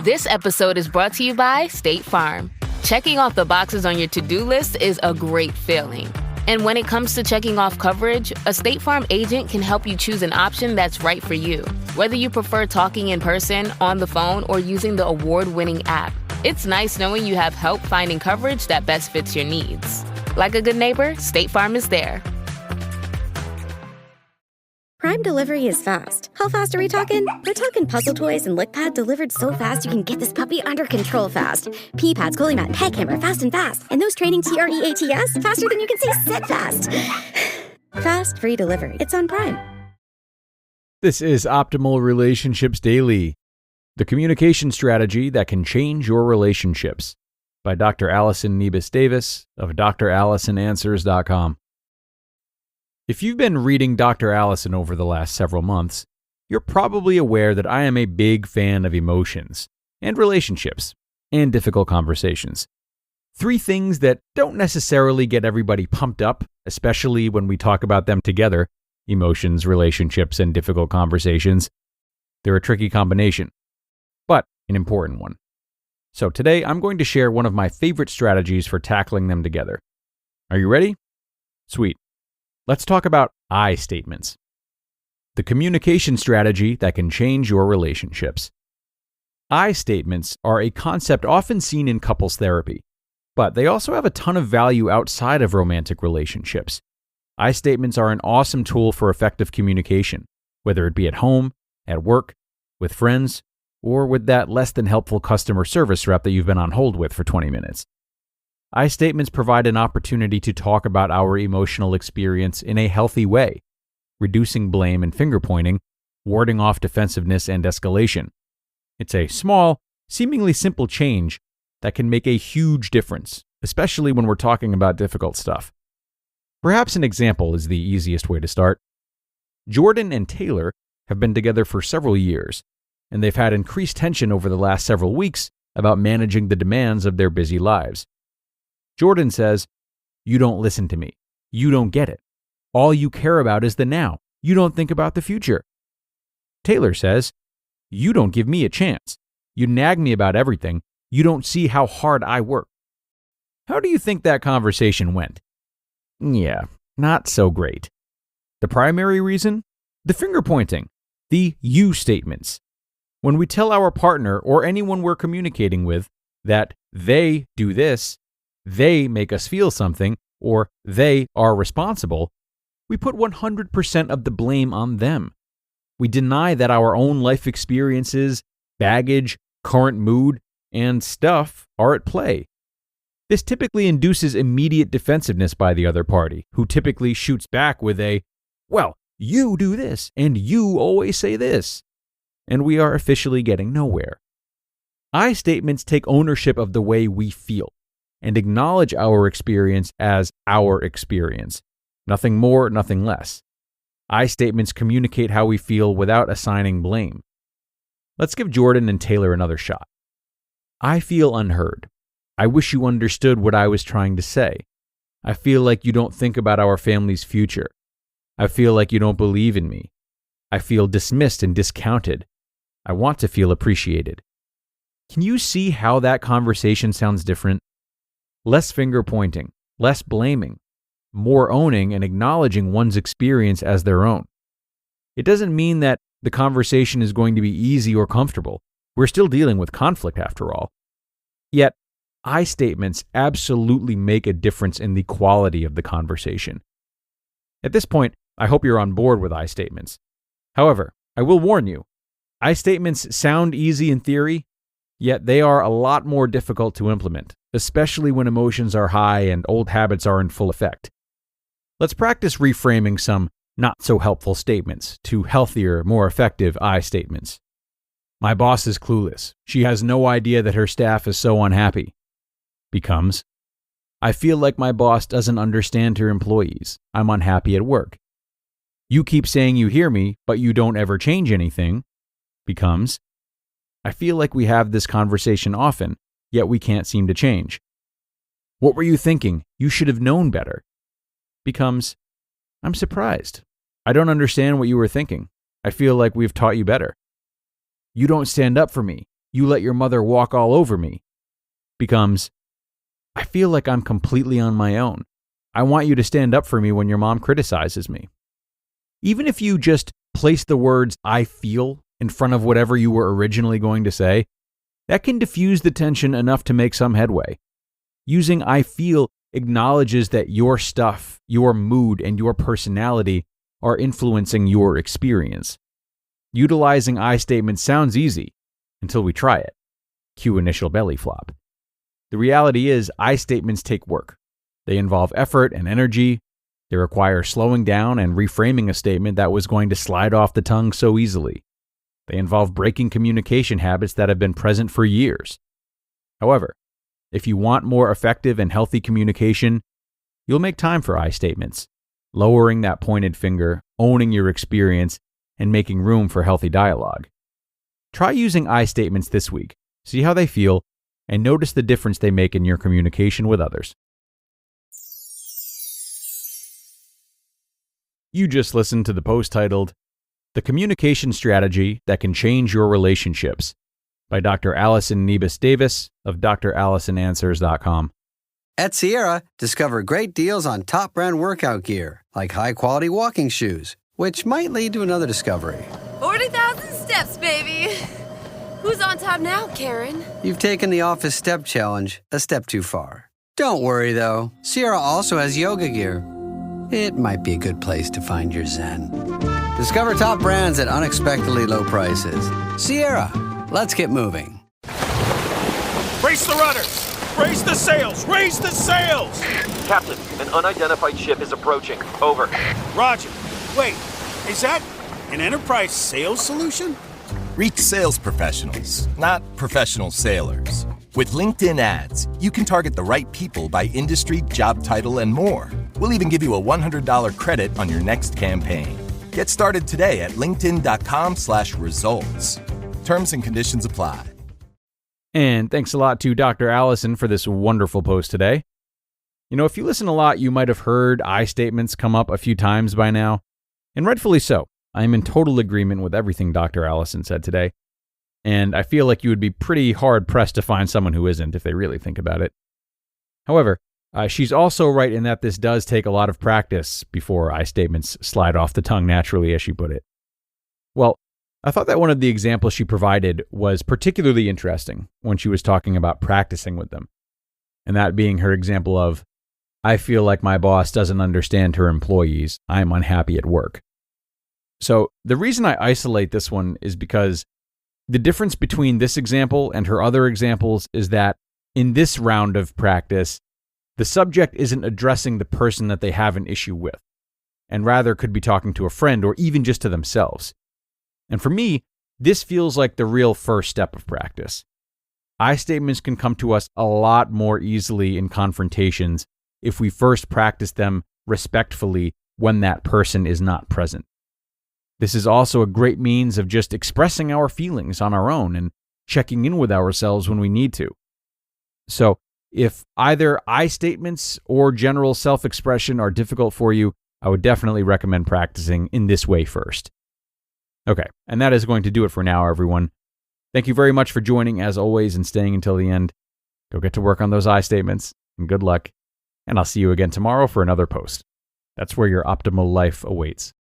This episode is brought to you by State Farm. Checking off the boxes on your to-do list is a great feeling. And when it comes to checking off coverage, a State Farm agent can help you choose an option that's right for you. Whether you prefer talking in person, on the phone, or using the award-winning app, it's nice knowing you have help finding coverage that best fits your needs. Like a good neighbor, State Farm is there. Prime delivery is fast. How fast are we talking? We're talking puzzle toys and lick pad delivered so fast you can get this puppy under control fast. Pee pads, cooling mat, peg hammer, fast and fast. And those training TREATS, faster than you can say sit fast. Fast, free delivery. It's on Prime. This is Optimal Relationships Daily, the communication strategy that can change your relationships, by Dr. Allison Niebes-Davis of drallisonanswers.com. If you've been reading Dr. Allison over the last several months, you're probably aware that I am a big fan of emotions and relationships and difficult conversations. Three things that don't necessarily get everybody pumped up, especially when we talk about them together: emotions, relationships, and difficult conversations. They're a tricky combination, but an important one. So today I'm going to share one of my favorite strategies for tackling them together. Are you ready? Sweet. Let's talk about I statements, the communication strategy that can change your relationships. I statements are a concept often seen in couples therapy, but they also have a ton of value outside of romantic relationships. I statements are an awesome tool for effective communication, whether it be at home, at work, with friends, or with that less than helpful customer service rep that you've been on hold with for 20 minutes. I statements provide an opportunity to talk about our emotional experience in a healthy way, reducing blame and finger pointing, warding off defensiveness and escalation. It's a small, seemingly simple change that can make a huge difference, especially when we're talking about difficult stuff. Perhaps an example is the easiest way to start. Jordan and Taylor have been together for several years, and they've had increased tension over the last several weeks about managing the demands of their busy lives. Jordan says, "You don't listen to me. You don't get it. All you care about is the now. You don't think about the future." Taylor says, "You don't give me a chance. You nag me about everything. You don't see how hard I work." How do you think that conversation went? Yeah, not so great. The primary reason? The finger pointing, the you statements. When we tell our partner or anyone we're communicating with that they do this, they make us feel something, or they are responsible, we put 100% of the blame on them. We deny that our own life experiences, baggage, current mood, and stuff are at play. This typically induces immediate defensiveness by the other party, who typically shoots back with a, "Well, you do this, and you always say this." And we are officially getting nowhere. I statements take ownership of the way we feel and acknowledge our experience as our experience. Nothing more, nothing less. I statements communicate how we feel without assigning blame. Let's give Jordan and Taylor another shot. I feel unheard. I wish you understood what I was trying to say. I feel like you don't think about our family's future. I feel like you don't believe in me. I feel dismissed and discounted. I want to feel appreciated. Can you see how that conversation sounds different? Less finger pointing, less blaming, more owning and acknowledging one's experience as their own. It doesn't mean that the conversation is going to be easy or comfortable. We're still dealing with conflict after all. Yet, I statements absolutely make a difference in the quality of the conversation. At this point, I hope you're on board with I statements. However, I will warn you, I statements sound easy in theory, yet they are a lot more difficult to implement, especially when emotions are high and old habits are in full effect. Let's practice reframing some not-so-helpful statements to healthier, more effective I statements. My boss is clueless. She has no idea that her staff is so unhappy. Becomes, I feel like my boss doesn't understand her employees. I'm unhappy at work. You keep saying you hear me, but you don't ever change anything. Becomes, I feel like we have this conversation often, yet we can't seem to change. What were you thinking? You should have known better. Becomes, I'm surprised. I don't understand what you were thinking. I feel like we've taught you better. You don't stand up for me. "You let your mother walk all over me" becomes, "I feel like I'm completely on my own. I want you to stand up for me when your mom criticizes me." Even if you just place the words "I feel" in front of whatever you were originally going to say, that can diffuse the tension enough to make some headway. Using "I feel" acknowledges that your stuff, your mood, and your personality are influencing your experience. Utilizing I statements sounds easy until we try it. Cue initial belly flop. The reality is, I statements take work. They involve effort and energy. They require slowing down and reframing a statement that was going to slide off the tongue so easily. They involve breaking communication habits that have been present for years. However, if you want more effective and healthy communication, you'll make time for I statements, lowering that pointed finger, owning your experience, and making room for healthy dialogue. Try using I statements this week, see how they feel, and notice the difference they make in your communication with others. You just listened to the post titled, "The Communication Strategy That Can Change Your Relationships" by Dr. Allison Niebes-Davis of drallisonanswers.com. At Sierra, discover great deals on top brand workout gear, like high-quality walking shoes, which might lead to another discovery. 40,000 steps, baby. Who's on top now, Karen? You've taken the office step challenge a step too far. Don't worry, though. Sierra also has yoga gear. It might be a good place to find your zen. Discover top brands at unexpectedly low prices. Sierra, let's get moving. Brace the rudders! Raise the sails! Raise the sails! Captain, an unidentified ship is approaching. Over. Roger. Wait, is that an enterprise sales solution? Reach sales professionals, not professional sailors. With LinkedIn ads, you can target the right people by industry, job title, and more. We'll even give you a $100 credit on your next campaign. Get started today at linkedin.com/results. Terms and conditions apply. And thanks a lot to Dr. Allison for this wonderful post today. You know, if you listen a lot, you might have heard I statements come up a few times by now, and rightfully so. I am in total agreement with everything Dr. Allison said today, and I feel like you would be pretty hard-pressed to find someone who isn't if they really think about it. However, she's also right in that this does take a lot of practice before I statements slide off the tongue naturally, as she put it. Well, I thought that one of the examples she provided was particularly interesting when she was talking about practicing with them, and that being her example of, "I feel like my boss doesn't understand her employees. I'm unhappy at work." So the reason I isolate this one is because the difference between this example and her other examples is that in this round of practice, the subject isn't addressing the person that they have an issue with, and rather could be talking to a friend or even just to themselves. And for me, this feels like the real first step of practice. I statements can come to us a lot more easily in confrontations if we first practice them respectfully when that person is not present. This is also a great means of just expressing our feelings on our own and checking in with ourselves when we need to. So, if either I statements or general self-expression are difficult for you, I would definitely recommend practicing in this way first. Okay, and that is going to do it for now, everyone. Thank you very much for joining, as always, and staying until the end. Go get to work on those I statements, and good luck. And I'll see you again tomorrow for another post. That's where your optimal life awaits.